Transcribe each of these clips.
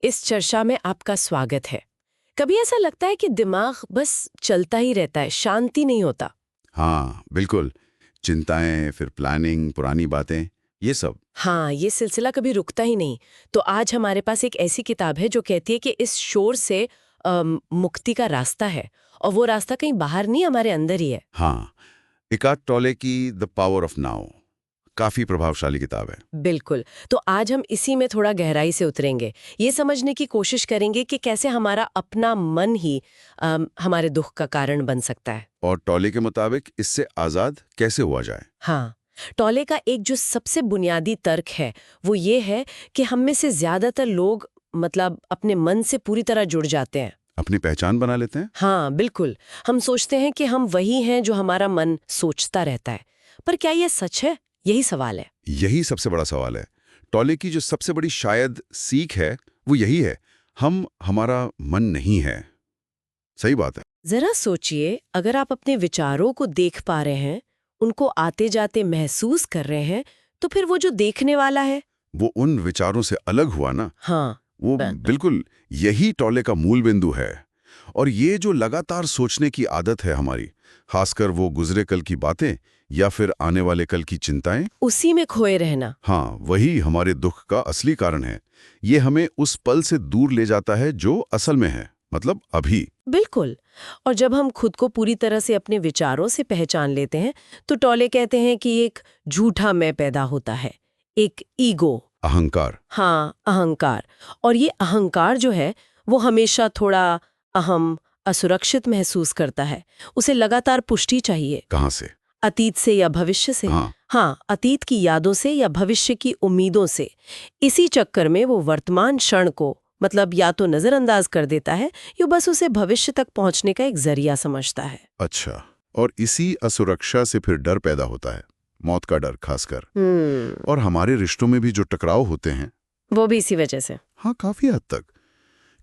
इस चर्चा में आपका स्वागत है। कभी ऐसा लगता है कि दिमाग बस चलता ही रहता है, शांति नहीं होता। हाँ, बिल्कुल। चिंताएं, फिर प्लानिंग, पुरानी बातें, ये सब। हाँ, ये सिलसिला कभी रुकता ही नहीं। तो आज हमारे पास एक ऐसी किताब है जो कहती है कि इस शोर से मुक्ति का रास्ता है, और वो रास्ता कहीं बाहर नहीं, हमारे अंदर ही है। हाँ, इकार्ट टोले की द पावर ऑफ नाउ काफी प्रभावशाली किताब है। बिल्कुल। तो आज हम इसी में थोड़ा गहराई से उतरेंगे, ये समझने की कोशिश करेंगे कि कैसे हमारा अपना मन ही हमारे दुख का कारण बन सकता है। और टोले के मुताबिक इससे आजाद कैसे हुआ जाए। हाँ, टोले का एक जो सबसे बुनियादी तर्क है वो ये है कि हम में से ज्यादातर लोग अपने मन से पूरी तरह जुड़ जाते हैं। अपनी पहचान बना लेते हैं। हाँ बिल्कुल। हम सोचते हैं कि हम वही हैं जो हमारा मन सोचता रहता है। पर क्या ये सच है? यही सवाल है। यही सबसे बड़ा सवाल है। टोले की जो सबसे बड़ी शायद सीख है वो यही है, हम हमारा मन नहीं है। सही बात है। जरा सोचिए, अगर आप अपने विचारों को देख पा रहे हैं, उनको आते जाते महसूस कर रहे हैं, तो फिर वो जो देखने वाला है वो उन विचारों से अलग हुआ ना। हाँ वो बिल्कुल यही टोले का मूल बिंदु है। और ये जो लगातार सोचने की आदत है हमारी, खासकर वो गुजरे कल की बातें या फिर आने वाले कल की चिंताएं, उसी में खोए रहना। हाँ, वही हमारे दुख का असली कारण है। ये हमें उस पल से दूर ले जाता है जो असल में है, मतलब अभी। बिल्कुल। और जब हम खुद को पूरी तरह से अपने विचारों से पहचान लेते हैं, तो टोले कहते हैं कि एक झूठा मैं पैदा होता है, एक ईगो। अहंकार। हाँ, अहंकार। और ये अहंकार जो है वो हमेशा थोड़ा अहम, असुरक्षित महसूस करता है। उसे लगातार पुष्टि चाहिए। कहाँ से? अतीत से या भविष्य से। हाँ। हाँ, अतीत की यादों से या भविष्य की उम्मीदों से। इसी चक्कर में वो वर्तमान क्षण को या तो नजरअंदाज कर देता है या बस उसे भविष्य तक पहुंचने का एक जरिया समझता है। अच्छा, और इसी असुरक्षा से फिर डर पैदा होता है, मौत का डर खासकर। और हमारे रिश्तों में भी जो टकराव होते हैं वो भी इसी वजह से। हाँ, काफी हद तक।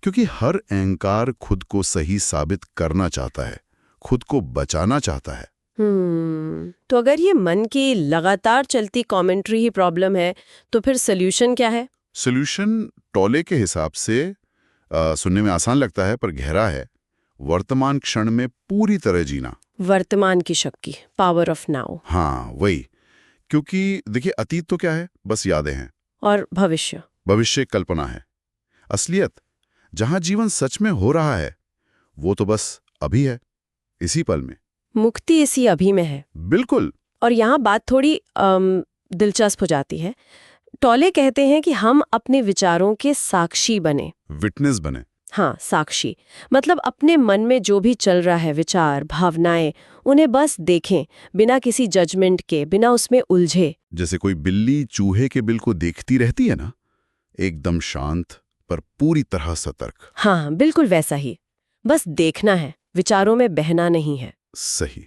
क्योंकि हर अहंकार खुद को सही साबित करना चाहता है, खुद को बचाना चाहता है। तो अगर ये मन की लगातार चलती कमेंट्री ही प्रॉब्लम है, तो फिर सोल्यूशन क्या है? सोल्यूशन टोले के हिसाब से सुनने में आसान लगता है पर गहरा है। वर्तमान क्षण में पूरी तरह जीना। वर्तमान की शक्ति, पावर ऑफ नाउ। हाँ, वही। क्योंकि देखिए, अतीत तो क्या है, बस यादें हैं। और भविष्य? भविष्य कल्पना है। असलियत, जहां जीवन सच में हो रहा है, वो तो बस अभी है, इसी पल में। मुक्ति इसी अभी में है। बिल्कुल। और यहाँ बात थोड़ी दिलचस्प हो जाती है। टोले कहते हैं कि हम अपने विचारों के साक्षी बने। विटनेस बने। हाँ, साक्षी। अपने मन में जो भी चल रहा है, विचार, भावनाएं, उन्हें बस देखें, बिना किसी जजमेंट के, बिना उसमें उलझे। जैसे कोई बिल्ली चूहे के बिल को देखती रहती है ना, एकदम शांत पर पूरी तरह सतर्क। हाँ, बिल्कुल वैसा ही। बस देखना है, विचारों में बहना नहीं है। सही।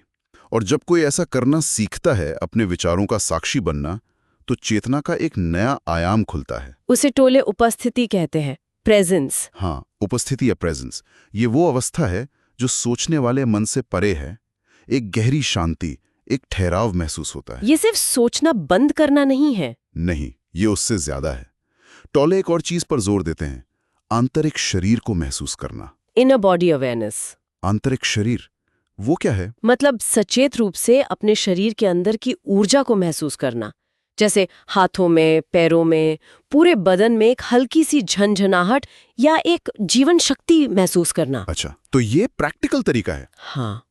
और जब कोई ऐसा करना सीखता है, अपने विचारों का साक्षी बनना, तो चेतना का एक नया आयाम खुलता है। उसे टोले उपस्थिति कहते हैं, प्रेजेंस। हाँ, उपस्थिति या प्रेजेंस, ये वो अवस्था है जो सोचने वाले मन से परे है। एक गहरी शांति, एक ठहराव महसूस होता है। ये सिर्फ सोचना बंद करना नहीं है। नहीं, ये उससे ज्यादा है। टोले एक और चीज पर जोर देते हैं, आंतरिक शरीर को महसूस करना। Inner body awareness. आंतरिक शरीर, वो क्या है? सचेत रूप से अपने शरीर के अंदर की ऊर्जा को महसूस करना। जैसे हाथों में, पैरों में, पूरे बदन में एक हल्की सी झनझनाहट या एक जीवन शक्ति महसूस करना। अच्छा, तो ये प्रैक्टिकल तरीका है। हाँ,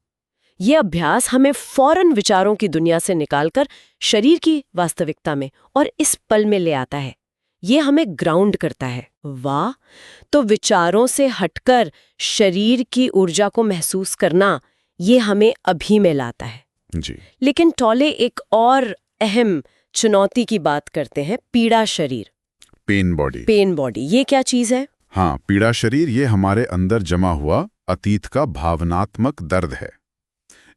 ये अभ्यास हमें फौरन विचारों की दुनिया से निकालकर शरीर की वास्तविकता में और इस पल में ले आता है। ये हमें ग्राउंड करता है। वाह! तो विचारों से हटकर शरीर की ऊर्जा को महसूस करना, ये हमें अभी में लाता है। जी। लेकिन टोले एक और अहम चुनौती की बात करते हैं, पीड़ा शरीर। Pen body. पेन बॉडी, ये क्या चीज है? हाँ, पीड़ा शरीर ये हमारे अंदर जमा हुआ अतीत का भावनात्मक दर्द है।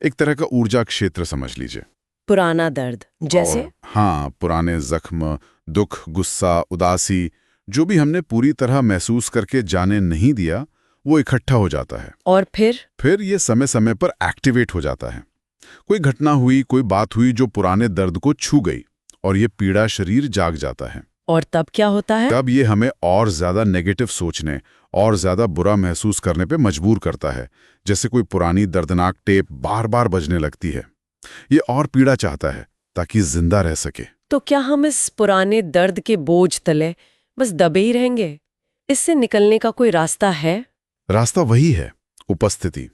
एक तरह का ऊर्जा क्षेत्र समझ लीजिए। पुराना दर्द जैसे? हाँ, पुराने जख्म, दुख, गुस्सा, उदासी, जो भी हमने पूरी तरह महसूस करके जाने नहीं दिया, वो इकट्ठा हो जाता है। और फिर ये समय समय पर एक्टिवेट हो जाता है। कोई घटना हुई, कोई बात हुई जो पुराने दर्द को छू गई, और ये पीड़ा शरीर जाग जाता है। और तब क्या होता है? तब ये हमें और ज्यादा नेगेटिव सोचने और ज्यादा बुरा महसूस करने पे मजबूर करता है, जैसे कोई पुरानी दर्दनाक टेप बार बार बजने लगती है। ये और पीड़ा चाहता है ताकि जिंदा रह सके। तो क्या हम इस पुराने दर्द के बोझ तले बस दबे ही रहेंगे? इससे निकलने का कोई रास्ता है? रास्ता वही है, उपस्थिति,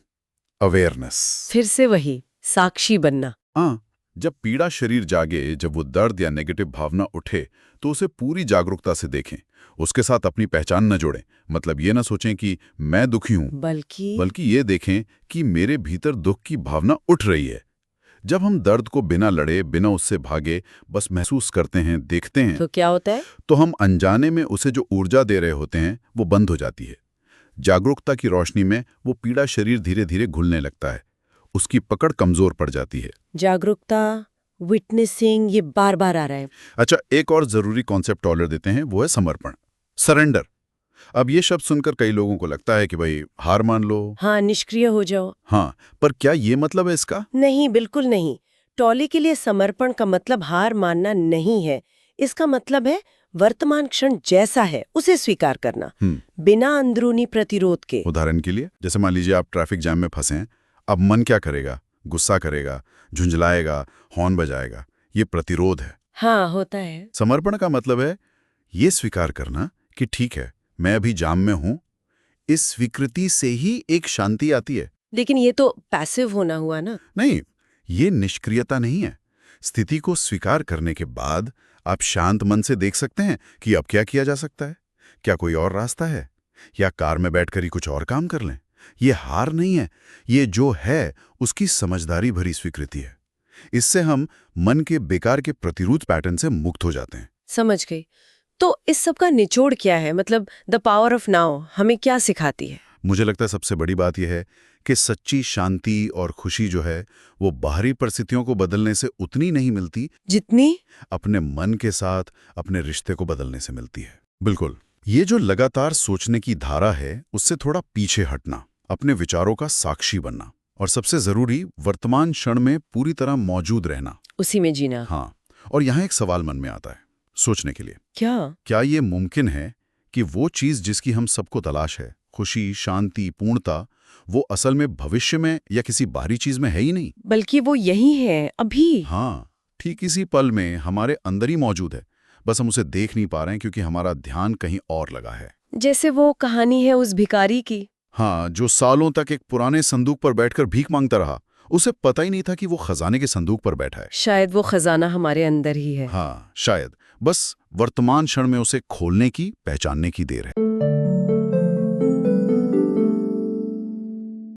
अवेयरनेस। फिर से वही साक्षी बनना। हाँ, जब पीड़ा शरीर जागे, जब वो दर्द या नेगेटिव भावना उठे, तो उसे पूरी जागरूकता से देखें। उसके साथ अपनी पहचान न जोड़ें। मतलब ये न सोचें कि मैं दुखी हूं, बल्कि ये देखें कि मेरे भीतर दुख की भावना उठ रही है। जब हम दर्द को बिना लड़े, बिना उससे भागे, बस महसूस करते हैं, देखते हैं, तो क्या होता है? तो हम अनजाने में उसे जो ऊर्जा दे रहे होते हैं वो बंद हो जाती है। जागरूकता की रोशनी में वो पीड़ा शरीर धीरे धीरे घुलने लगता है, उसकी पकड़ कमजोर पड़ जाती है। जागरूकता, विटनेसिंग, ये बार बार आ रहा है। अच्छा, एक और जरूरी कॉन्सेप्ट और देते हैं, वो है समर्पण, सरेंडर। अब ये शब्द सुनकर कई लोगों को लगता है कि भाई हार मान लो। हाँ, निष्क्रिय हो जाओ। हाँ, पर क्या ये मतलब है इसका? नहीं, बिल्कुल नहीं। टॉली के लिए समर्पण का मतलब हार मानना नहीं है। इसका मतलब है वर्तमान क्षण जैसा है उसे स्वीकार करना, बिना अंदरूनी प्रतिरोध के। उदाहरण के लिए, जैसे मान लीजिए आप ट्रैफिक जैम में फंसे हैं। अब मन क्या करेगा? गुस्सा करेगा, झुंझलाएगा, हॉर्न बजाएगा। ये प्रतिरोध है। हाँ, होता है। समर्पण का मतलब है ये स्वीकार करना कि ठीक है, मैं अभी जाम में हूं। इस स्वीकृति से ही एक शांति आती है। लेकिन ये तो पैसिव होना हुआ ना? नहीं, ये निष्क्रियता नहीं है। स्थिति को स्वीकार करने के बाद आप शांत मन से देख सकते हैं कि अब क्या किया जा सकता है। क्या कोई और रास्ता है, या कार में बैठकर ही कुछ और काम कर लें। ये हार नहीं है, ये जो है उसकी समझदारी भरी स्वीकृति है। इससे हम मन के बेकार के प्रतिरोध पैटर्न से मुक्त हो जाते हैं। समझ गई। तो इस सब का निचोड़ क्या है? मतलब द पावर ऑफ नाउ हमें क्या सिखाती है? मुझे लगता है सबसे बड़ी बात यह है कि सच्ची शांति और खुशी जो है वो बाहरी परिस्थितियों को बदलने से उतनी नहीं मिलती जितनी अपने मन के साथ अपने रिश्ते को बदलने से मिलती है। बिल्कुल, ये जो लगातार सोचने की धारा है उससे थोड़ा पीछे हटना, अपने विचारों का साक्षी बनना, और सबसे जरूरी वर्तमान क्षण में पूरी तरह मौजूद रहना, उसी में जीना। हाँ, और यहाँ एक सवाल मन में आता है सोचने के लिए। क्या ये मुमकिन है कि वो चीज जिसकी हम सबको तलाश है, खुशी, शांति, पूर्णता, वो असल में भविष्य में या किसी बाहरी चीज में है ही नहीं, बल्कि वो यही है अभी? हाँ, ठीक इसी पल में हमारे अंदर ही मौजूद है। बस हम उसे देख नहीं पा रहे हैं क्योंकि हमारा ध्यान कहीं और लगा है। जैसे वो कहानी है उस भिखारी की। हाँ, जो सालों तक एक पुराने संदूक पर बैठकर भीख मांगता रहा। उसे पता ही नहीं था कि वो खजाने के संदूक पर बैठा है। शायद वो खजाना हमारे अंदर ही है। हाँ, शायद बस वर्तमान क्षण में उसे खोलने की, पहचानने की देर है।